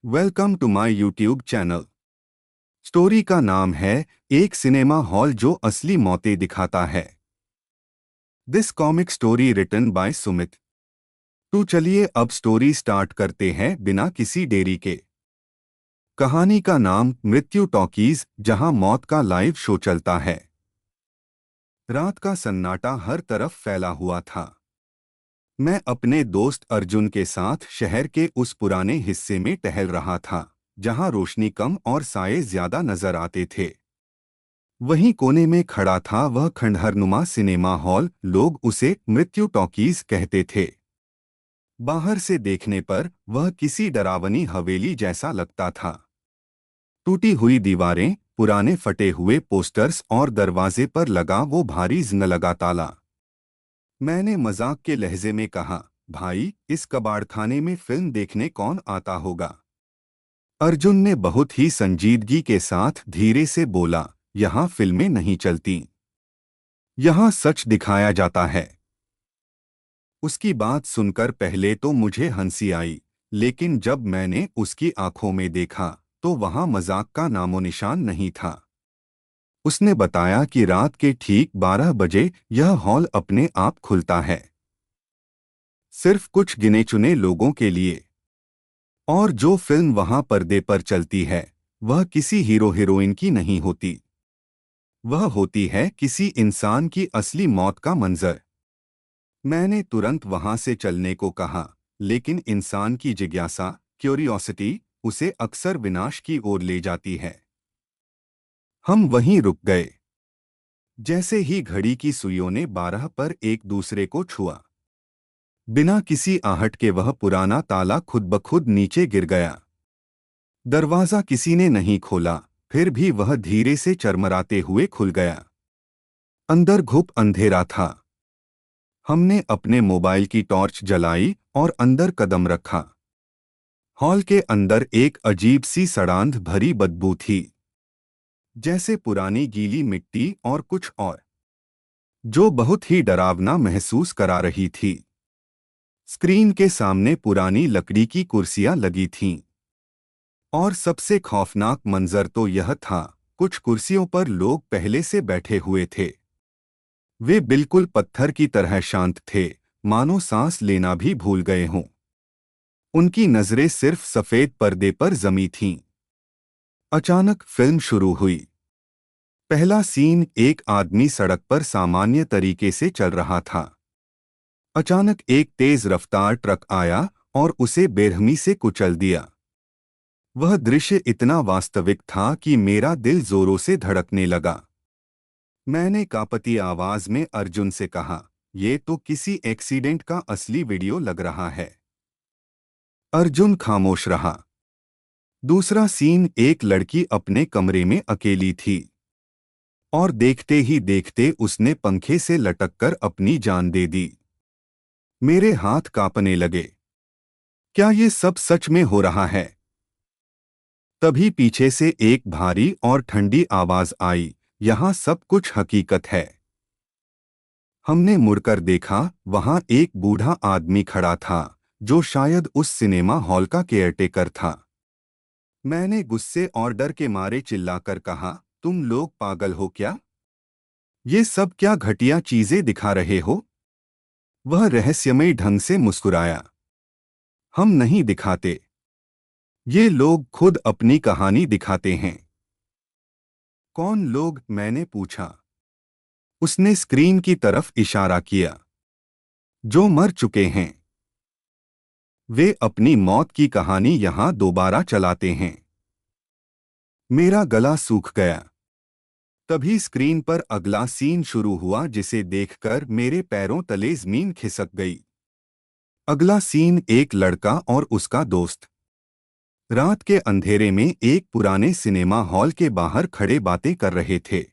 Welcome to my YouTube channel. Story का नाम है एक सिनेमा हॉल जो असली मौतें दिखाता है। This comic story written by Sumit. तो चलिए अब स्टोरी स्टार्ट करते हैं बिना किसी देरी के। कहानी का नाम मृत्यु टॉकीज, जहां मौत का लाइव शो चलता है। रात का सन्नाटा हर तरफ फैला हुआ था। मैं अपने दोस्त अर्जुन के साथ शहर के उस पुराने हिस्से में टहल रहा था जहां रोशनी कम और साये ज्यादा नजर आते थे। वहीं कोने में खड़ा था वह खंडहरनुमा सिनेमा हॉल, लोग उसे मृत्यु टॉकीज कहते थे। बाहर से देखने पर वह किसी डरावनी हवेली जैसा लगता था। टूटी हुई दीवारें, पुराने फटे हुए पोस्टर्स और दरवाजे पर लगा वो भारी जंग लगा ताला। मैंने मजाक के लहजे में कहा, भाई, इस कबाड़खाने में फिल्म देखने कौन आता होगा? अर्जुन ने बहुत ही संजीदगी के साथ धीरे से बोला, यहाँ फिल्में नहीं चलती, यहाँ सच दिखाया जाता है। उसकी बात सुनकर पहले तो मुझे हंसी आई, लेकिन जब मैंने उसकी आंखों में देखा तो वहां मजाक का नामोनिशान नहीं था। उसने बताया कि रात के ठीक 12 बजे यह हॉल अपने आप खुलता है, सिर्फ कुछ गिने चुने लोगों के लिए। और जो फिल्म वहां पर्दे पर चलती है वह किसी हीरो हीरोइन की नहीं होती, वह होती है किसी इंसान की असली मौत का मंजर। मैंने तुरंत वहां से चलने को कहा, लेकिन इंसान की जिज्ञासा, क्यूरियोसिटी, उसे अक्सर विनाश की ओर ले जाती है। हम वहीं रुक गए। जैसे ही घड़ी की सुइयों ने 12 पर एक दूसरे को छुआ, बिना किसी आहट के वह पुराना ताला खुद ब खुद नीचे गिर गया। दरवाजा किसी ने नहीं खोला, फिर भी वह धीरे से चरमराते हुए खुल गया। अंदर घुप अंधेरा था। हमने अपने मोबाइल की टॉर्च जलाई और अंदर कदम रखा। हॉल के अंदर एक अजीब सी सड़ांध भरी बदबू थी, जैसे पुरानी गीली मिट्टी और कुछ और, जो बहुत ही डरावना महसूस करा रही थी। स्क्रीन के सामने पुरानी लकड़ी की कुर्सियां लगी थीं। और सबसे खौफनाक मंजर तो यह था, कुछ कुर्सियों पर लोग पहले से बैठे हुए थे। वे बिल्कुल पत्थर की तरह शांत थे, मानो सांस लेना भी भूल गए हों। उनकी नजरें सिर्फ सफेद पर्दे पर जमी थीं। अचानक फिल्म शुरू हुई। पहला सीन, एक आदमी सड़क पर सामान्य तरीके से चल रहा था। अचानक एक तेज रफ्तार ट्रक आया और उसे बेरहमी से कुचल दिया। वह दृश्य इतना वास्तविक था कि मेरा दिल जोरों से धड़कने लगा। मैंने कांपती आवाज में अर्जुन से कहा, ये तो किसी एक्सीडेंट का असली वीडियो लग रहा है। अर्जुन खामोश रहा। दूसरा सीन, एक लड़की अपने कमरे में अकेली थी और देखते ही देखते उसने पंखे से लटककर अपनी जान दे दी। मेरे हाथ कांपने लगे। क्या ये सब सच में हो रहा है? तभी पीछे से एक भारी और ठंडी आवाज आई, यहाँ सब कुछ हकीकत है। हमने मुड़कर देखा, वहां एक बूढ़ा आदमी खड़ा था, जो शायद उस सिनेमा हॉल का केयरटेकर था। मैंने गुस्से और डर के मारे चिल्लाकर कहा, तुम लोग पागल हो क्या? ये सब क्या घटिया चीजें दिखा रहे हो? वह रहस्यमयी ढंग से मुस्कुराया। हम नहीं दिखाते, ये लोग खुद अपनी कहानी दिखाते हैं। कौन लोग? मैंने पूछा। उसने स्क्रीन की तरफ इशारा किया। जो मर चुके हैं। वे अपनी मौत की कहानी यहां दोबारा चलाते हैं। मेरा गला सूख गया। तभी स्क्रीन पर अगला सीन शुरू हुआ, जिसे देखकर मेरे पैरों तले जमीन खिसक गई। अगला सीन, एक लड़का और उसका दोस्त रात के अंधेरे में एक पुराने सिनेमा हॉल के बाहर खड़े बातें कर रहे थे।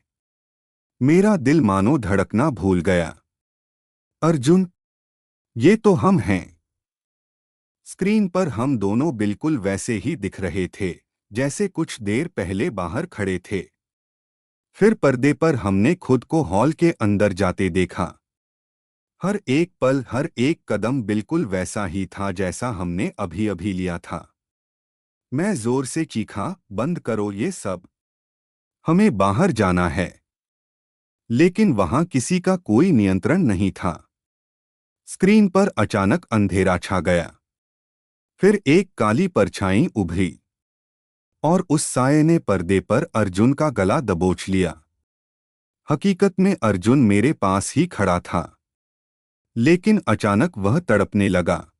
मेरा दिल मानो धड़कना भूल गया। अर्जुन, ये तो हम हैं। स्क्रीन पर हम दोनों बिल्कुल वैसे ही दिख रहे थे, जैसे कुछ देर पहले बाहर खड़े थे। फिर पर्दे पर हमने खुद को हॉल के अंदर जाते देखा। हर एक पल, हर एक कदम बिल्कुल वैसा ही था जैसा हमने अभी अभी लिया था। मैं जोर से चीखा, बंद करो ये सब, हमें बाहर जाना है। लेकिन वहां किसी का कोई नियंत्रण नहीं था। स्क्रीन पर अचानक अंधेरा छा गया। फिर एक काली परछाई उभरी और उस साये ने पर्दे पर अर्जुन का गला दबोच लिया। हकीकत में अर्जुन मेरे पास ही खड़ा था, लेकिन अचानक वह तड़पने लगा।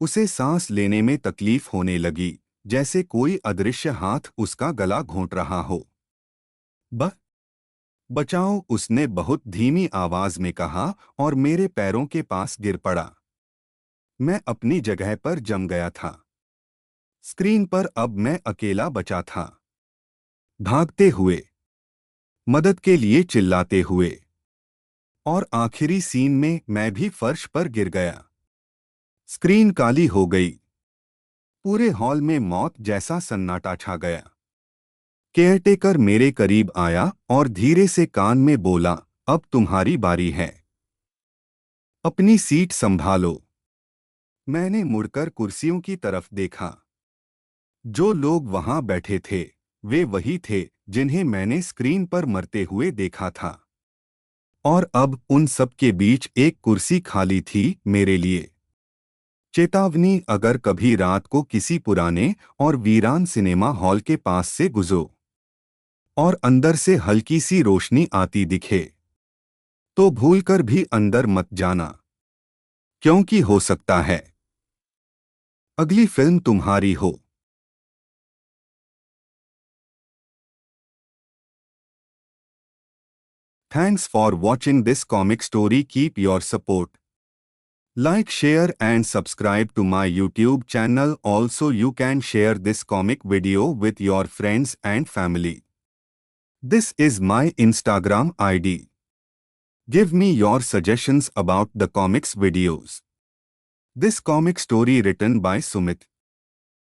उसे सांस लेने में तकलीफ होने लगी, जैसे कोई अदृश्य हाथ उसका गला घोंट रहा हो। ब बचाओ, उसने बहुत धीमी आवाज में कहा और मेरे पैरों के पास गिर पड़ा। मैं अपनी जगह पर जम गया था। स्क्रीन पर अब मैं अकेला बचा था, भागते हुए, मदद के लिए चिल्लाते हुए। और आखिरी सीन में मैं भी फर्श पर गिर गया। स्क्रीन काली हो गई। पूरे हॉल में मौत जैसा सन्नाटा छा गया। केयरटेकर मेरे करीब आया और धीरे से कान में बोला, अब तुम्हारी बारी है, अपनी सीट संभालो। मैंने मुड़कर कुर्सियों की तरफ देखा। जो लोग वहां बैठे थे वे वही थे जिन्हें मैंने स्क्रीन पर मरते हुए देखा था। और अब उन सब के बीच एक कुर्सी खाली थी मेरे लिए। चेतावनी, अगर कभी रात को किसी पुराने और वीरान सिनेमा हॉल के पास से गुजरो और अंदर से हल्की सी रोशनी आती दिखे, तो भूलकर भी अंदर मत जाना, क्योंकि हो सकता है अगली फिल्म तुम्हारी हो। Thanks for watching this comic story. Keep your support. Like, share and subscribe to my YouTube channel. Also, you can share this comic video with your friends and family. This is my Instagram ID. Give me your suggestions about the comics videos. This comic story written by Sumit.